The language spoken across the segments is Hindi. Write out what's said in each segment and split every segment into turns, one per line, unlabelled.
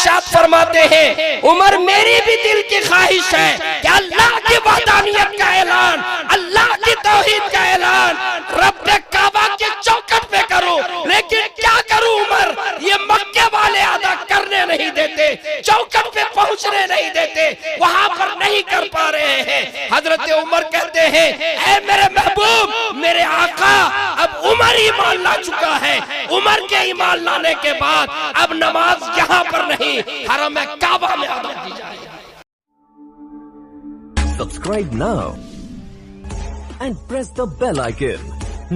इरशाद फरमाते हैं, उमर मेरी भी दिल की ख्वाहिश है कि अल्लाह की वहदानियत का ऐलान, अल्लाह की तौहीद का ऐलान रब्बे काबा के चौखट पे करूं, लेकिन क्या करूं उमर, ये मक्के वाले अदा करने नहीं देते, चौखट पे पहुंचने नहीं देते, वहां पर नहीं कर पा रहे हैं। हजरत उमर कहते हैं, ऐ मेरे महबूब, मेरे आका, अब उमर ईमान ला चुका है, उमर के ईमान लाने के बाद अब नमाज यहाँ पर नहीं, हरम काबा में अदा की जाएगी।
Subscribe now and press the bell icon.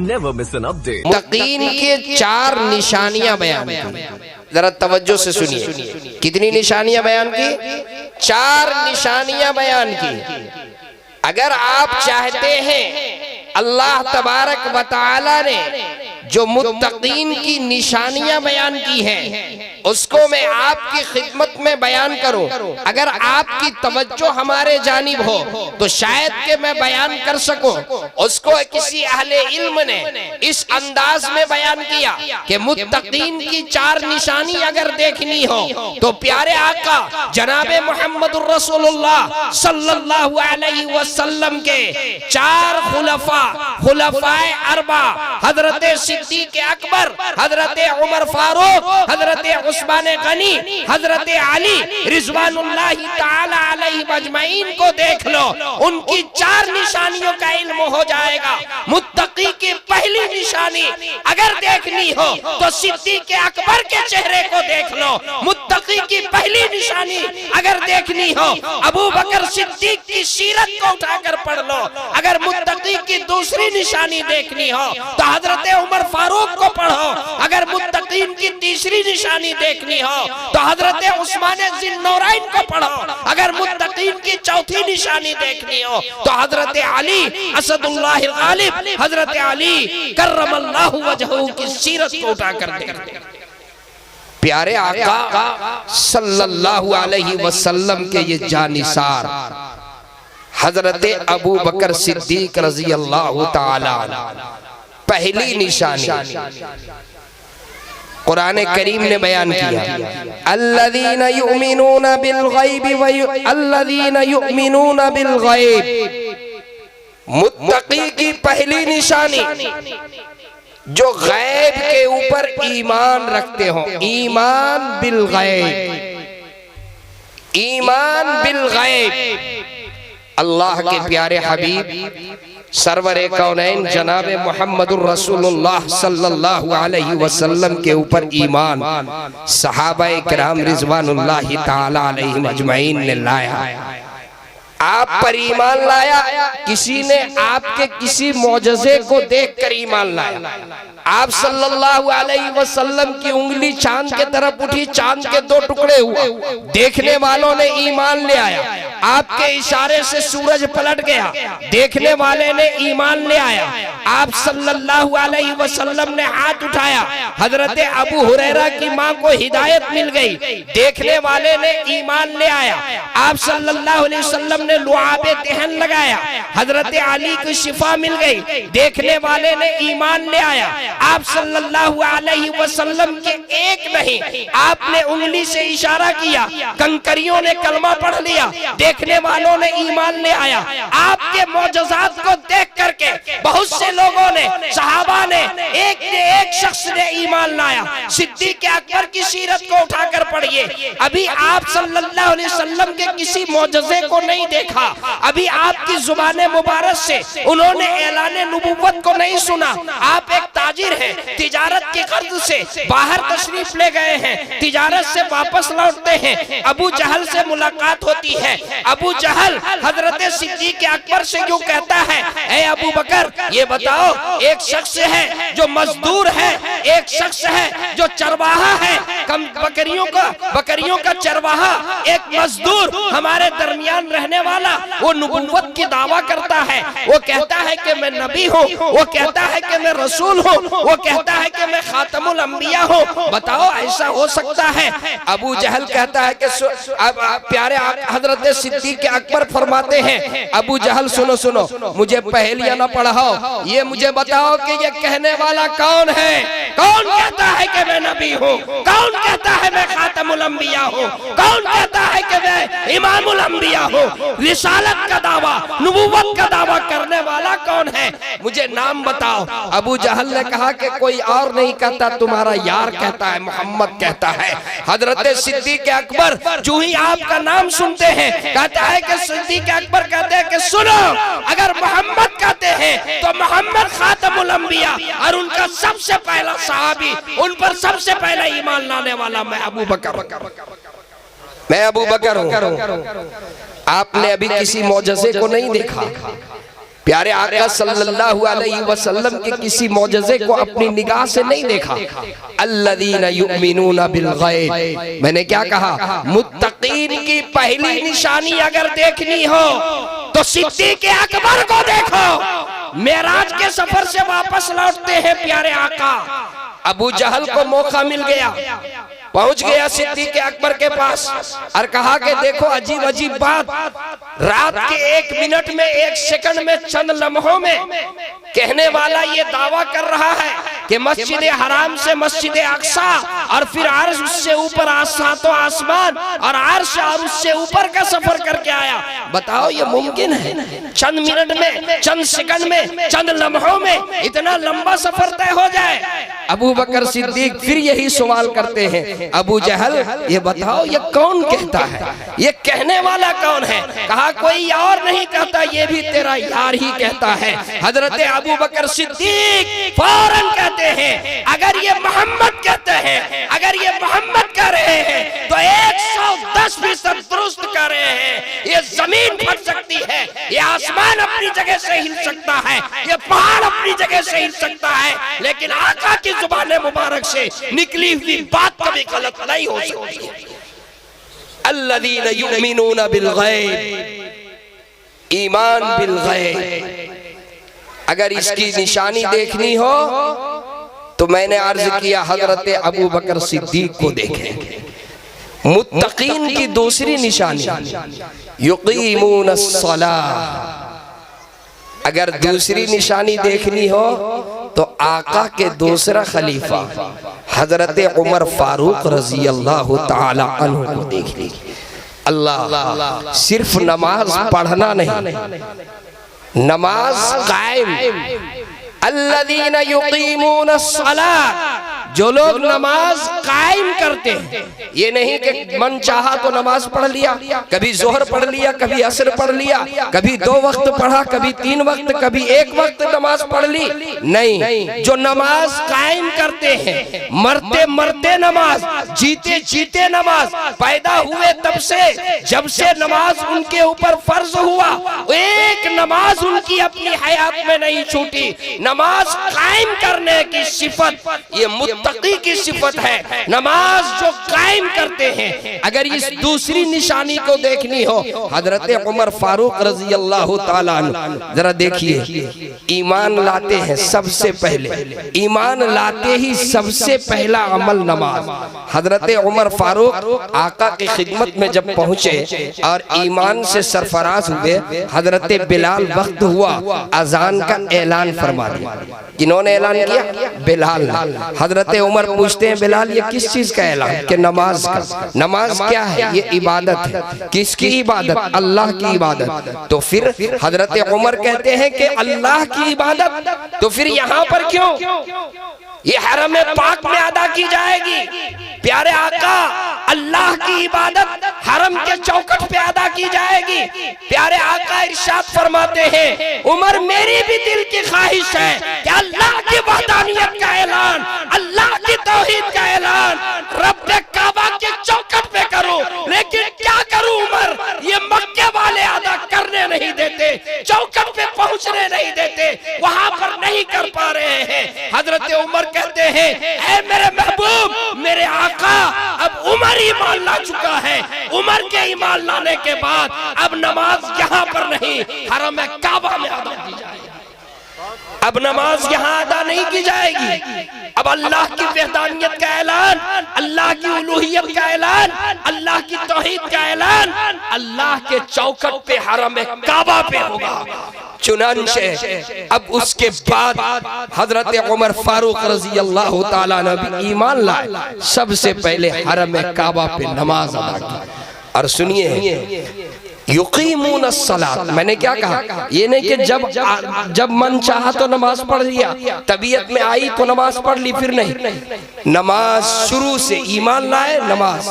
Never miss an update.
तकीन के 4 निशानियां बयान की, जरा तवज्जो से सुनिए। कितनी निशानियां बयान की? 4 निशानियां बयान की। अगर आप चाहते हैं अल्लाह तबारक व तआला ने जो मुत्तकीन की निशानियां बयान की हैं उसको मैं आपकी खिदमत में बयान करूं, अगर आपकी तवज्जो हमारे जानिब हो तो शायद कि मैं बयान कर सकूं। उसको किसी अहले इल्म ने इस अंदाज में बयान किया कि मुत्तकीन की 4 निशानी अगर देखनी हो तो प्यारे आका जनाबे मुहम्मदुर रसूलुल्लाह सल्लल्लाहु अलैहि वसल्लम के 4 खुलफाए अरबा, हजरत सिद्दीक अकबर, हजरत उमर फारूक, हजरत उस्मान गनी, हजरत अली रिजवानुल्लाही ताला अलैहि अजमईन को देख लो, उनकी 4 निशानियों का इल्म हो जाएगा। मुत्तकी की पहली निशानी अगर देखनी हो तो सिद्दीक अकबर के चेहरे को देख लो। मुत्तकी की पहली निशानी अगर देखनी हो अबू बकर सिद्दीक की सीरत को उठाकर पढ़ लो। अगर मुत्तकी की दूसरी निशानी देखनी हो तो हजरत उमर फारूक को पढ़ो। अगर मुत्तकीन की तीसरी निशानी देखनी हो तो हजरत उस्मान ज़िन्नौरैन को पढ़ो। अगर मुत्तकीन की चौथी निशानी देखनी हो तो हजरत अली असदुल्लाह गालिब, हजरत अली करमल्लाहु वजहहू की सीरत को उठाकर देखो। प्यारे आका सल्लल्लाहु अलैहि वसल्लम के ये जानिसार हजरत अबू बकर सिद्दीक रज़ी अल्लाह ताला, पहली निशानी कुरान करीम ने बयान किया, अल्लज़ीना युमिनूना बिल गैब। मुत्तकी की पहली निशानी जो गैब के ऊपर ईमान रखते हो, ईमान बिल गैब। अल्लाह के प्यारे हबीब सरवरे कौनैन जनाबे मुहम्मदुर रसूलुल्लाह सल्लल्लाहु अलैहि वसल्लम के ऊपर ईमान सहाबाए किराम रिजवानुल्लाही ताला अलैहिम अजमईन ने लाया। आप पर ईमान लाया, किसी ने आपके किसी मौजज़े को देखकर ईमान लाया। आप सल्लल्लाहु अलैहि वसल्लम की उंगली चांद के तरफ उठी, चांद के 2 टुकड़े हुए, देखने वालों ने ईमान ले आया। आपके इशारे से सूरज पलट गया, देखने वाले ने ईमान ले आया। आप सल्लल्लाहु अलैहि वसल्लम ने हाथ उठाया, हजरत अबू हुरैरा की मां को हिदायत मिल गई, देखने वाले ने ईमान ले आया। आप सल्लल्लाहु अलैहि वसल्लम ने लुआबे दहन लगाया, हजरत अली को शिफा मिल गई, देखने वाले ने ईमान ले आया। आप सल्लल्लाहु अलैहि वसल्लम के एक नहीं, आपने उंगली से इशारा किया, कंकरियों ने कलमा पढ़ लिया, देखने वालों ने ईमान ले आया। आपके मौजज़ात को देख करके बहुत से लोगों ने, सहाबा ने, एक शख्स ने ईमान लाया। सिद्दीक अकबर की सीरत को उठाकर पढ़िए, अभी आप सल्लल्लाहु अलैहि वसल्लम के किसी मौजज़े को नहीं देखा, अभी आपकी जुबान मुबारक से उन्होंने ऐलान नबुव्वत को नहीं सुना। आप एक ताजिर हैं, तिजारत की गर्ज से बाहर तशरीफ ले गए हैं, तिजारत से वापस लौटते हैं, अबू जहल से मुलाकात होती है। अबू जहल हजरत सिद्दीक अकबर से यूं कहता है, ऐ अबू बकर ये बताओ, एक शख्स है जो मजदूर है, एक शख्स है जो चरवाहा है, बकरियों का चरवाहा, एक मजदूर हमारे दरमियान रहने वाला, वो नबुव्वत की दावा करता है, वो कहता है कि मैं नबी हूँ, वो कहता है कि मैं रसूल हूँ, वो कहता है कि मैं खातमुल अंबिया हूँ, बताओ ऐसा हो सकता है? अबू जहल कहता है कि प्यारे हजरत सिद्दीक अकबर फरमाते हैं, अबू जहल सुनो, मुझे पहले पहेलियां ना पढ़ाओ, ये मुझे बताओ कि ये कहने वाला कौन है? कौन कहता है कि मैं नबी हूँ? कौन कहता है मैं खातमुल अंबिया हूँ? कौन कहता है कि मैं इमामुल अंबिया हूँ? रिसालत का दावा, नबूवत का दावा करने वाला कौन है? मुझे नाम बताओ। अबू जहल ने कहा कि कोई और नहीं कहता, तुम्हारा यार कहता है, मोहम्मद कहता है। हजरत सिद्दीक अकबर जो ही आपका नाम सुनते हैं कहता है कि सिद्दीक अकबर कहते हैं कि सुनो, अगर मोहम्मद कहते हैं तो मोहम्मद खातमुल अंबिया और उनका सबसे पहला सहाबी, उन पर सबसे पहला ईमान लाने वाला मैं अबू बकर हूँ। आपने अभी किसी मौजज़े को नहीं देखा, प्यारे आका सल्लल्लाहु अलैहि वसल्लम के किसी मौजज़े को अपनी निगाह से नहीं देखा। अल्लज़ीना युमिनूना बिल गैब, मैंने क्या कहा? मुत्तकीन की पहली निशानी अगर देखनी हो तो सिद्दीक अकबर को देखो। मेराज के सफर से वापस लौटते हैं प्यारे आका, अबू जहल को मौका मिल गया, पहुंच गया सिद्दीक अकबर के पास और कहा कि देखो अजीब अजीब बात, रात के 1 मिनट में 1 सेकंड में चंद लम्हों में कहने वाला ये दावा कर रहा है कि मस्जिद हराम से मस्जिद अक्सा और फिर अर्श, उससे ऊपर सातों आसमान और अर्श और उससे ऊपर का सफर करके आया। बताओ ये मुमकिन है? चंद मिनट में, चंद सेकंड में, चंद लम्हों में इतना लंबा सफर तय हो जाए? अबू बकर सिद्दीक फिर यही सवाल करते हैं, अबू जहल ये बताओ ये कौन कहता है? ये कहने वाला कौन है? कहा कोई और नहीं कहता, ये भी तेरा यार ही कहता है। हजरत अबू बकर सिद्दीक फौरन कहते हैं, अगर ये मोहम्मद कहते हैं, अगर ये मोहम्मद कह रहे हैं तो 110% दुरुस्त कर रहे हैं। ये जमीन फट सकती है, ये आसमान अपनी जगह से हिल सकता है, ये पहाड़ अपनी जगह से हिल सकता है, लेकिन आका की जुबान मुबारक से निकली हुई बात कभी गलत नहीं हो सकती। अल्लज़ीना युमिनूना बिल गैब, ईमान बिल गैब। अगर इसकी निशानी देखनी हो तो मैंने अर्ज किया हजरत अबू बकर सिद्दीक को देखें। मुत्तकीन की दूसरी निशानी युक़ीमूनस्सलाह। अगर दूसरी निशानी देखनी हो तो आका के दूसरा खलीफा हजरत उमर फारूक रजी अल्लाह ताला अन्हु को देख ली। अल्लाह, सिर्फ नमाज पढ़ना नहीं, नमाज कायम। अल्लज़ीना युक़ीमूनस्सलाह, जो लोग नमाज कायम करते हैं, ये नहीं कि मन चाहा तो नमाज पढ़ लिया, कभी जोहर पढ़ लिया, कभी असर पढ़ लिया, कभी 2 वक्त पढ़ा, कभी 3 वक्त, कभी 1 वक्त नमाज पढ़ ली। नहीं, जो नमाज कायम करते हैं, मरते मरते नमाज, जीते जीते नमाज, पैदा हुए तब से, जब से नमाज उनके ऊपर फर्ज हुआ, एक नमाज उनकी अपनी हयात में नहीं छूटी। नमाज कायम करने की सिफत ये मुत्तकी की सिफत है। नमाज जो कायम करते हैं, अगर इस दूसरी निशानी को देखनी हो, हजरत उमर फारूक रजी अल्लाह ताला अन्हु, जरा देखिए, ईमान लाते हैं सबसे पहले, ईमान लाते ही सबसे पहला अमल नमाज। हजरत उमर फारूक आका की खिदमत में जब पहुंचे और ईमान से सरफराज हुए, हजरत बिलाल वक्त हुआ अजान का ऐलान फरमा दिया। किन्होंने ऐलान किया? बिलाल। हजरत उमर पूछते हैं, बिलाल ये किस चीज का ऐलान? कि नमाज का। नमाज क्या है? ये इबादत है। किसकी इबादत? अल्लाह की इबादत। तो फिर हजरत उमर कहते हैं कि अल्लाह की इबादत, तो फिर यहाँ पर क्यों? ये हरम पाक में अदा की जाएगी। प्यारे आका, अल्लाह की इबादत हरम के चौखट पे अदा की जाएगी। प्यारे आका इरशाद फरमाते हैं, उमर मेरी भी दिल की ख्वाहिश है कि अल्लाह की वहदानियत का ऐलान, अल्लाह की तौहीद का ऐलान रब्बे काबा के चौखट पे करूं, लेकिन क्या करूं उमर, ये मक्के वाले अदा करने नहीं देते, चौखट पे पहुंचने नहीं देते, वहां पर नहीं कर पा रहे हैं। हजरत उमर कहते हैं, ऐ मेरे महबूब, मेरे आका, अब उमर ईमान ला चुका है। उमर के ईमान लाने के बाद अब नमाज यहाँ पर नहीं, हरम काबा में अदा की जाए। अब नमाज यहाँ अदा नहीं की जाएगी। अब अल्लाह की वहदानियत का ऐलान, अल्लाह की उलूहियत का ऐलान, अल्लाह की तौहीद का ऐलान अल्लाह के चौखट पे हरम काबा पे होगा। चुनांचे अब उसके बाद हजरत उमर फारूक रजी अल्लाह ताला ने भी ईमान लाए, सबसे पहले हरम काबा पे नमाज अदा की। और सुनिए युकीमून अस्सलात, मैंने क्या कहा, ये नहीं कि जब मन चाहा तो नमाज पढ़ लिया, तबीयत में आई तो नमाज पढ़ ली, फिर नहीं, नमाज शुरू से ईमान लाए नमाज।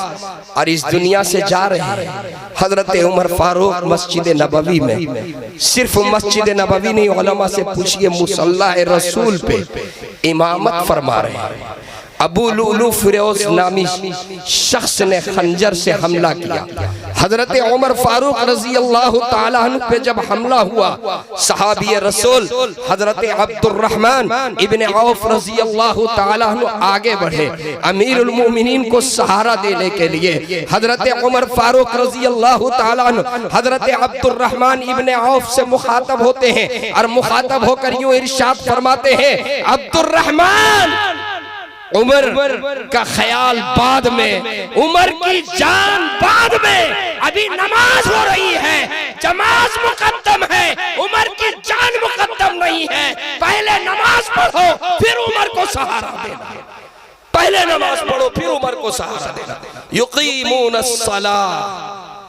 और इस दुनिया से जा रहे हैं हजरत उमर फारूक मस्जिद नबवी में, सिर्फ मस्जिद नबवी नहीं, उलमा से पूछिए मुसल्ला रसूल पे इमामत फरमा रहे हैं। अबू लुलू फिरोज नामी शख्स ने खंजर से हमला किया। हजरत उमर फारूक रजी अल्लाह ताला अन्हु पे जब हमला हुआ, सहाबी रसूल हजरत अब्दुर्रहमान इब्ने औफ रजी अल्लाह ताला अन्हु आगे बढ़े अमीरुल मोमिनीन को सहारा देने के लिए। हजरत उमर फारूक रजी अल्लाह ताला अन्हु हजरत अब्दुर्रहमान इब्ने औफ से मुखातब होते हैं और मुखातब होकर यूं इरशाद फरमाते हैं, अब्दुर्रहमान, उमर का ख्याल बाद में, उमर की जान बाद में, अभी नमाज हो रही है, जमात मुकद्दम है, उमर की जान मुकद्दम नहीं है। पहले नमाज पढ़ो फिर उमर को सहारा देना, पहले नमाज पढ़ो फिर उमर को सहारा देना। युकीमून अस्सलाह,